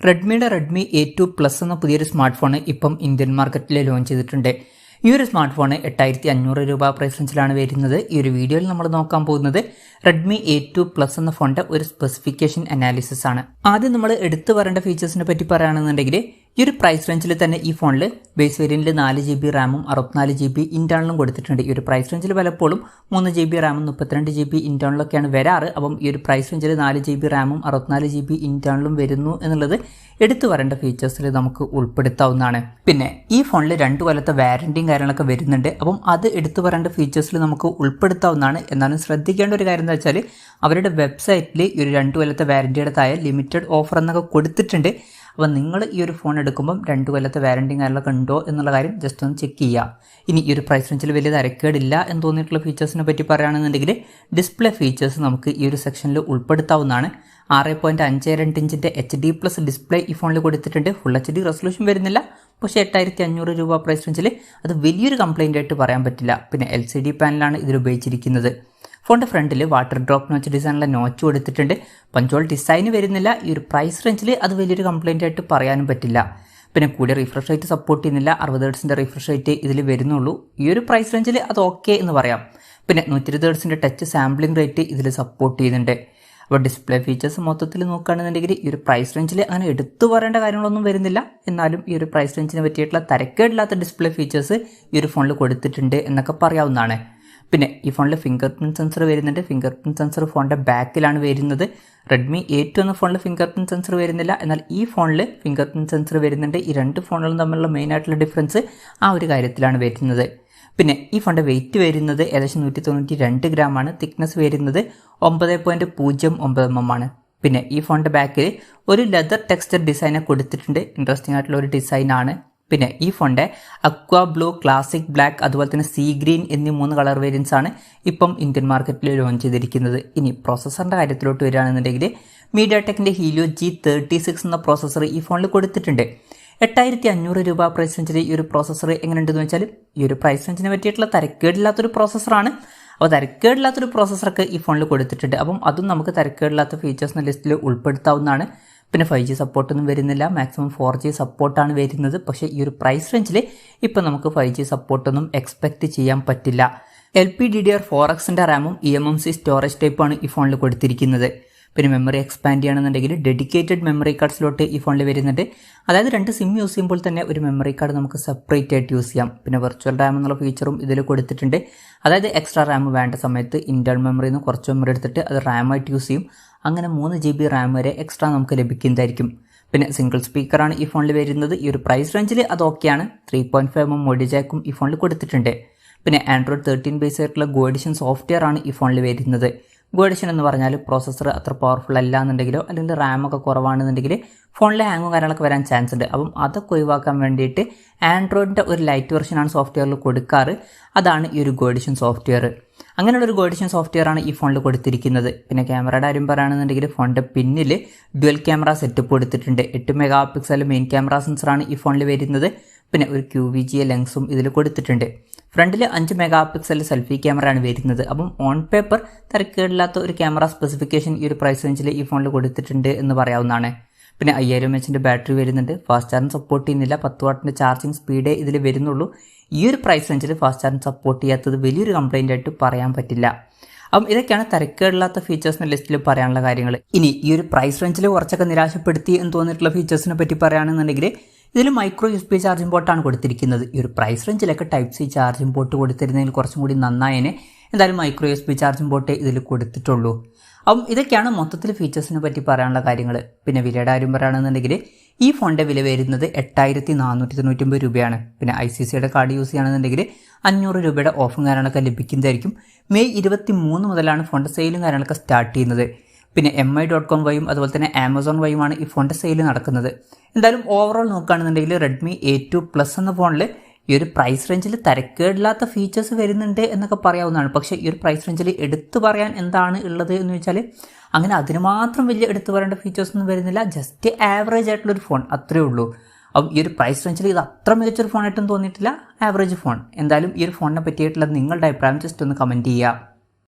റെഡ്മിയുടെ Redmi A2 plus എന്ന പുതിയൊരു smart phone ഇപ്പം ഇന്ത്യൻ മാർക്കറ്റിൽ ലോഞ്ച് ചെയ്തിട്ടുണ്ട്. ഈ ഒരു സ്മാർട്ട് ഫോൺ 8500 രൂപ പ്രൈസ് റേഞ്ചിലാണ് വരുന്നത്. ഈ ഒരു വീഡിയോയിൽ നമ്മൾ നോക്കാൻ പോകുന്നത് റെഡ്മി A2 പ്ലസ് എന്ന ഫോണിന്റെ ഒരു സ്പെസിഫിക്കേഷൻ അനാലിസിസ് ആണ്. ആദ്യം നമ്മൾ എടുത്തു പറയേണ്ട ഫീച്ചേഴ്സിനെ പറ്റി പറയുകയാണെന്നുണ്ടെങ്കിൽ ഈ ഒരു പ്രൈസ് റേഞ്ചിൽ തന്നെ ഈ ഫോണിൽ ബേസ് വേരിയന്റിൽ 4GB റാമും 64GB ഇന്റേണലും കൊടുത്തിട്ടുണ്ട്. ഈ ഒരു പ്രൈസ് റേഞ്ചിൽ പലപ്പോഴും 3GB റാമും 32GB ഇന്റേണലൊക്കെയാണ് വരാറ്. അപ്പം ഈ ഒരു പ്രൈസ് റേഞ്ചിൽ 4GB റാമും 64GB ഇന്റേണലും വരുന്നു എന്നുള്ളത് എടുത്തു പറയേണ്ട ഫീച്ചേഴ്സിൽ നമുക്ക് ഉൾപ്പെടുത്താവുന്നതാണ്. പിന്നെ ഈ ഫോണിൽ 2 കൊല്ലത്തെ വാറന്റിയും കാര്യങ്ങളൊക്കെ വരുന്നുണ്ട്. അപ്പം അത് എടുത്തു പറയേണ്ട ഫീച്ചേഴ്സിൽ നമുക്ക് ഉൾപ്പെടുത്താവുന്നതാണ്. എന്നാലും ശ്രദ്ധിക്കേണ്ട ഒരു കാര്യം എന്താ വെച്ചാൽ അവരുടെ വെബ്സൈറ്റിൽ ഈ ഒരു 2 കൊല്ലത്തെ വാറന്റിയുടെ താഴെ ലിമിറ്റഡ് ഓഫർ എന്നൊക്കെ കൊടുത്തിട്ടുണ്ട്. അപ്പോൾ നിങ്ങൾ ഈ ഒരു ഫോൺ എടുക്കുമ്പം 2 കൊല്ലത്തെ വാറന്റിയും കാര്യങ്ങളൊക്കെ ഉണ്ടോ എന്നുള്ള കാര്യം ജസ്റ്റ് ഒന്ന് ചെക്ക് ചെയ്യുക. ഇനി ഈ ഒരു പ്രൈസ് റേഞ്ചിൽ വലിയ തരക്കേടില്ല എന്ന് തോന്നിയിട്ടുള്ള ഫീച്ചേഴ്സിനെ പറ്റി പറയുകയാണെന്നുണ്ടെങ്കിൽ ഡിസ്പ്ലേ ഫീച്ചേഴ്സ് നമുക്ക് ഈ ഒരു സെക്ഷനിൽ ഉൾപ്പെടുത്താവുന്നതാണ്. 6.52 ഇഞ്ചിൻ്റെ HD+ ഡിസ്പ്ലേ ഈ ഫോണിൽ കൊടുത്തിട്ടുണ്ട്. ഫുൾ HD റെസൊല്യൂഷൻ വരുന്നില്ല, പക്ഷേ 8500 രൂപ പ്രൈസ് റേഞ്ചിൽ അത് വലിയൊരു കംപ്ലൈൻ്റ് ആയിട്ട് പറയാൻ പറ്റില്ല. പിന്നെ LCD പാനലാണ് ഇതിൽ ഉപയോഗിച്ചിരിക്കുന്നത്. ഫോണിൻ്റെ ഫ്രണ്ടിൽ വാട്ടർ ഡ്രോപ്പ് നോച്ച് ഡിസൈനുള്ള നോച്ച് കൊടുത്തിട്ടുണ്ട്. പഞ്ചോൾ ഡിസൈൻ വരുന്നില്ല. ഈ ഒരു പ്രൈസ് റേഞ്ചിൽ അത് വലിയൊരു കംപ്ലൈൻ്റ് ആയിട്ട് പറയാനും പറ്റില്ല. പിന്നെ കൂടിയ റിഫ്രഷ് റേറ്റ് സപ്പോർട്ട് ചെയ്യുന്നില്ല. 60 ഹെർട്സിൻ്റെ റിഫ്രഷ് റേറ്റ് ഇതിൽ വരുന്നുള്ളൂ. ഈ ഒരു പ്രൈസ് റേഞ്ചിൽ അത് ഓക്കെ എന്ന് പറയാം. പിന്നെ 120 ഹെർട്സിൻ്റെ ടച്ച് സാമ്പിളിംഗ് റേറ്റ് ഇതിൽ സപ്പോർട്ട് ചെയ്യുന്നുണ്ട്. അപ്പോൾ ഡിസ്പ്ലേ ഫീച്ചേഴ്സ് മൊത്തത്തിൽ നോക്കുകയാണെന്നുണ്ടെങ്കിൽ ഈ ഒരു പ്രൈസ് റേഞ്ചിൽ അങ്ങനെ എടുത്തു പറയേണ്ട കാര്യങ്ങളൊന്നും വരുന്നില്ല. എന്നാലും ഈ ഒരു പ്രൈസ് റേഞ്ചിനെ പറ്റിയിട്ടുള്ള തരക്കേടില്ലാത്ത ഡിസ്പ്ലേ ഫീച്ചേഴ്സ് ഈ ഒരു ഫോണിൽ കൊടുത്തിട്ടുണ്ട് എന്നൊക്കെ പറയാവുന്നതാണ്. പിന്നെ ഈ ഫോണിൽ ഫിംഗർ പ്രിൻറ്റ് സെൻസർ വരുന്നുണ്ട്. ഫിംഗർ പ്രിൻറ്റ് സെൻസർ ഫോണിൻ്റെ ബാക്കിലാണ് വരുന്നത്. റെഡ്മി A2 എന്ന ഫോണിൽ ഫിംഗർ പ്രിൻറ്റ് സെൻസർ വരുന്നില്ല. എന്നാൽ ഈ ഫോണിൽ ഫിംഗർ പ്രിൻറ്റ് സെൻസർ വരുന്നുണ്ട്. ഈ 2 ഫോണുകളും തമ്മിലുള്ള മെയിൻ ആയിട്ടുള്ള ഡിഫറൻസ് ആ ഒരു കാര്യത്തിലാണ് വരുന്നത്. പിന്നെ ഈ ഫോണിൻ്റെ വെയിറ്റ് വരുന്നത് ഏകദേശം 192 ഗ്രാമാണ്. തിക്നെസ് വരുന്നത് 9.09 mm ആണ്. പിന്നെ ഈ ഫോണിൻ്റെ ബാക്കിൽ ഒരു ലെതർ ടെക്സ്ചർ ഡിസൈനെ കൊടുത്തിട്ടുണ്ട്. ഇൻട്രസ്റ്റിംഗ് ആയിട്ടുള്ള ഒരു ഡിസൈനാണ്. പിന്നെ ഈ ഫോണിൻ്റെ അക്വ ബ്ലൂ, ക്ലാസിക് ബ്ലാക്ക്, അതുപോലെ തന്നെ സീ ഗ്രീൻ എന്നീ 3 കളർ വേരിയൻസ് ആണ് ഇപ്പം ഇന്ത്യൻ മാർക്കറ്റിൽ ലോഞ്ച് ചെയ്തിരിക്കുന്നത്. ഇനി പ്രോസസ്സറിൻ്റെ കാര്യത്തിലോട്ട് വരികയാണെന്നുണ്ടെങ്കിൽ മീഡിയാടെക്കിൻ്റെ ഹീലിയോ G36 എന്ന പ്രോസസ്സർ ഈ ഫോണിൽ കൊടുത്തിട്ടുണ്ട്. 8500 രൂപ പ്രൈസ് റേഞ്ചിൽ ഈ ഒരു പ്രോസസ്സർ എങ്ങനെയുണ്ടെന്ന് വെച്ചാൽ ഈ ഒരു പ്രൈസ് റേഞ്ചിനെ പറ്റിയിട്ടുള്ള തരക്കേടില്ലാത്തൊരു പ്രോസസ്സറാണ്. അപ്പോൾ തരക്കേടില്ലാത്തൊരു പ്രോസസ്സറൊക്കെ ഈ ഫോണിൽ കൊടുത്തിട്ടുണ്ട്. അപ്പം അതും നമുക്ക് തരക്കേടില്ലാത്ത ഫീച്ചേഴ്സ് എന്ന ലിസ്റ്റിൽ ഉൾപ്പെടുത്താവുന്നതാണ്. പിന്നെ 5G സപ്പോർട്ടൊന്നും വരുന്നില്ല. മാക്സിമം 4G സപ്പോർട്ടാണ് വരുന്നത്. പക്ഷേ ഈ ഒരു പ്രൈസ് റേഞ്ചിൽ ഇപ്പം നമുക്ക് 5G സപ്പോർട്ടൊന്നും എക്സ്പെക്റ്റ് ചെയ്യാൻ പറ്റില്ല. LPDDR4Xൻ്റെ റാമും eMMC സ്റ്റോറേജ് ടൈപ്പാണ് ഈ ഫോണിൽ കൊടുത്തിരിക്കുന്നത്. പിന്നെ മെമ്മറി എക്സ്പാൻഡ് ചെയ്യണമെന്നുണ്ടെങ്കിൽ ഡെഡിക്കേറ്റഡ് മെമ്മറി കാർഡ് സ്ലോട്ട് ഈ ഫോണിൽ വരുന്നുണ്ട്. അതായത് 2 സിം യൂസ് ചെയ്യുമ്പോൾ തന്നെ ഒരു മെമ്മറി കാർഡ് നമുക്ക് സെപ്പറേറ്റ് ആയിട്ട് യൂസ് ചെയ്യാം. പിന്നെ വെർച്വൽ റാം എന്നുള്ള ഫീച്ചറും ഇതിൽ കൊടുത്തിട്ടുണ്ട്. അതായത് എക്സ്ട്രാ റാം വേണ്ട സമയത്ത് ഇന്റേണൽ മെമ്മറിയിൽ നിന്ന് കുറച്ച് മെമ്മറി എടുത്തിട്ട് അത് റാമായിട്ട് യൂസ് ചെയ്യും. അങ്ങനെ 3GB റാം വരെ എക്സ്ട്രാ നമുക്ക് ലഭിക്കുന്നതായിരിക്കും. പിന്നെ സിംഗിൾ സ്പീക്കറാണ് ഈ ഫോണിൽ വരുന്നത്. ഈ ഒരു പ്രൈസ് റേഞ്ചിൽ അത് ഓക്കെയാണ്. 3.5mm ഓഡിയോ ജാക്കും ഈ ഫോണിൽ കൊടുത്തിട്ടുണ്ട്. പിന്നെ Android 13 ബേസ് ആയിട്ടുള്ള ഗോ എഡിഷൻ സോഫ്റ്റ്വെയർ ആണ് ഈ ഫോണിൽ വരുന്നത്. ഗോ എഡിഷൻ എന്ന് പറഞ്ഞാൽ പ്രോസസ്സർ അത്ര പവർഫുൾ അല്ല എന്നുണ്ടെങ്കിലോ അല്ലെങ്കിൽ റാമൊക്കെ കുറവാണെന്നുണ്ടെങ്കിൽ ഫോണിൽ ഹാങ്ങും കാര്യങ്ങളൊക്കെ വരാൻ ചാൻസ് ഉണ്ട്. അപ്പം അതൊക്കെ ഒഴിവാക്കാൻ വേണ്ടിയിട്ട് ആൻഡ്രോയിഡിൻ്റെ ഒരു ലൈറ്റ് വെർഷനാണ് സോഫ്റ്റ്വെയറിൽ കൊടുക്കാറ്. അതാണ് ഈ ഒരു ഗോ എഡിഷൻ സോഫ്റ്റ്വെയർ. അങ്ങനെയുള്ളൊരു ഗോ എഡിഷൻ സോഫ്റ്റ്വെയർ ആണ് ഈ ഫോണിൽ കൊടുത്തിരിക്കുന്നത്. പിന്നെ ക്യാമറയുടെ കാര്യം പറയുകയാണെന്നുണ്ടെങ്കിൽ ഫോണിൻ്റെ പിന്നിൽ ഡ്യുവൽ ക്യാമറ സെറ്റപ്പ് കൊടുത്തിട്ടുണ്ട്. 8 MP മെയിൻ ക്യാമറ സെൻസറാണ് ഈ ഫോണിൽ വരുന്നത്. പിന്നെ ഒരു QVGA ലെൻസും ഇതിൽ കൊടുത്തിട്ടുണ്ട്. ഫ്രണ്ടിൽ 5 MP സെൽഫി ക്യാമറയാണ് വരുന്നത്. അപ്പം ഓൺ പേപ്പർ തരക്കേടില്ലാത്ത ഒരു ക്യാമറ സ്പെസിഫിക്കേഷൻ ഈ ഒരു പ്രൈസ് റേഞ്ചിൽ ഈ ഫോണിൽ കൊടുത്തിട്ടുണ്ട് എന്ന് പറയാവുന്നതാണ്. പിന്നെ 5000 mAh ബാറ്ററി വരുന്നുണ്ട്. ഫാസ്റ്റ് ചാർജിങ് സപ്പോർട്ട് ചെയ്യുന്നില്ല. 10 വാട്ടിൻ്റെ ചാർജിങ് സ്പീഡേ ഇതിൽ വരുന്നുള്ളൂ. ഈ ഒരു പ്രൈസ് റേഞ്ചിൽ ഫാസ്റ്റ് ചാർജിങ് സപ്പോർട്ട് ചെയ്യാത്തത് വലിയൊരു കംപ്ലൈൻ്റ് ആയിട്ട് പറയാൻ പറ്റില്ല. അപ്പം ഇതൊക്കെയാണ് തരക്കേടില്ലാത്ത ഫീച്ചേഴ്സിൻ്റെ ലിസ്റ്റിൽ പറയാനുള്ള കാര്യങ്ങൾ. ഇനി ഈ ഒരു പ്രൈസ് റേഞ്ചിൽ കുറച്ചൊക്കെ നിരാശപ്പെടുത്തി എന്ന് തോന്നിയിട്ടുള്ള ഫീച്ചേഴ്സിനെ പറ്റി പറയുകയാണെന്നുണ്ടെങ്കിൽ ഇതിൽ മൈക്രോ USB ചാർജിംഗ് പോർട്ടാണ് കൊടുത്തിരിക്കുന്നത്. ഈ ഒരു പ്രൈസ് റേഞ്ചിലൊക്കെ Type-C ചാർജിംഗ് പോർട്ട് കൊടുത്തിരുന്നതിൽ കുറച്ചും കൂടി നന്നായേനെ. എന്തായാലും മൈക്രോ USB ചാർജിംഗ് പോർട്ട് ഇതിൽ കൊടുത്തിട്ടുള്ളൂ. അപ്പം ഇതൊക്കെയാണ് മൊത്തത്തിൽ ഫീച്ചേഴ്സിനെ പറ്റി പറയാനുള്ള കാര്യങ്ങൾ. പിന്നെ വിലയുടെ കാര്യം പറയുകയാണെന്നുണ്ടെങ്കിൽ ഈ ഫോണിൻ്റെ വില വരുന്നത് 8499 രൂപയാണ്. പിന്നെ ICCയുടെ കാർഡ് യൂസ് ചെയ്യുകയാണെന്നുണ്ടെങ്കിൽ 500 രൂപയുടെ ഓഫും കാര്യങ്ങളൊക്കെ ലഭിക്കുന്നതായിരിക്കും. മെയ് 23 മുതലാണ് ഫോണിൻ്റെ സെയിലും കാര്യങ്ങളൊക്കെ സ്റ്റാർട്ട് ചെയ്യുന്നത്. പിന്നെ mi.com വഴിയും അതുപോലെ തന്നെ Amazon വഴിയുമാണ് ഈ ഫോണിൻ്റെ സെയിൽ നടക്കുന്നത്. എന്തായാലും ഓവറോൾ നോക്കുകയാണെന്നുണ്ടെങ്കിൽ റെഡ്മി A2 പ്ലസ് എന്ന ഫോണിൽ ഈ ഒരു പ്രൈസ് റേഞ്ചിൽ തരക്കേടില്ലാത്ത ഫീച്ചേഴ്സ് വരുന്നുണ്ട് എന്നൊക്കെ പറയാവുന്നതാണ്. പക്ഷേ ഈ ഒരു പ്രൈസ് റേഞ്ചിൽ എടുത്തു പറയാൻ എന്താണ് ഉള്ളത് എന്ന് വെച്ചാൽ അങ്ങനെ അതിന് മാത്രം വലിയ എടുത്തു പറയേണ്ട ഫീച്ചേഴ്സ് ഒന്നും വരുന്നില്ല. ജസ്റ്റ് ആവറേജ് ആയിട്ടുള്ളൊരു ഫോൺ, അത്രയേ ഉള്ളൂ. അപ്പം ഈ ഒരു പ്രൈസ് റേഞ്ചിൽ ഇത് അത്ര മികച്ചൊരു ഫോണായിട്ടും തോന്നിയിട്ടില്ല. Average phone. എന്തായാലും ഈ ഒരു ഫോണിനെ പറ്റിയിട്ടുള്ള നിങ്ങളുടെ അഭിപ്രായം ജസ്റ്റ് ഒന്ന് കമൻറ്റ് ചെയ്യുക.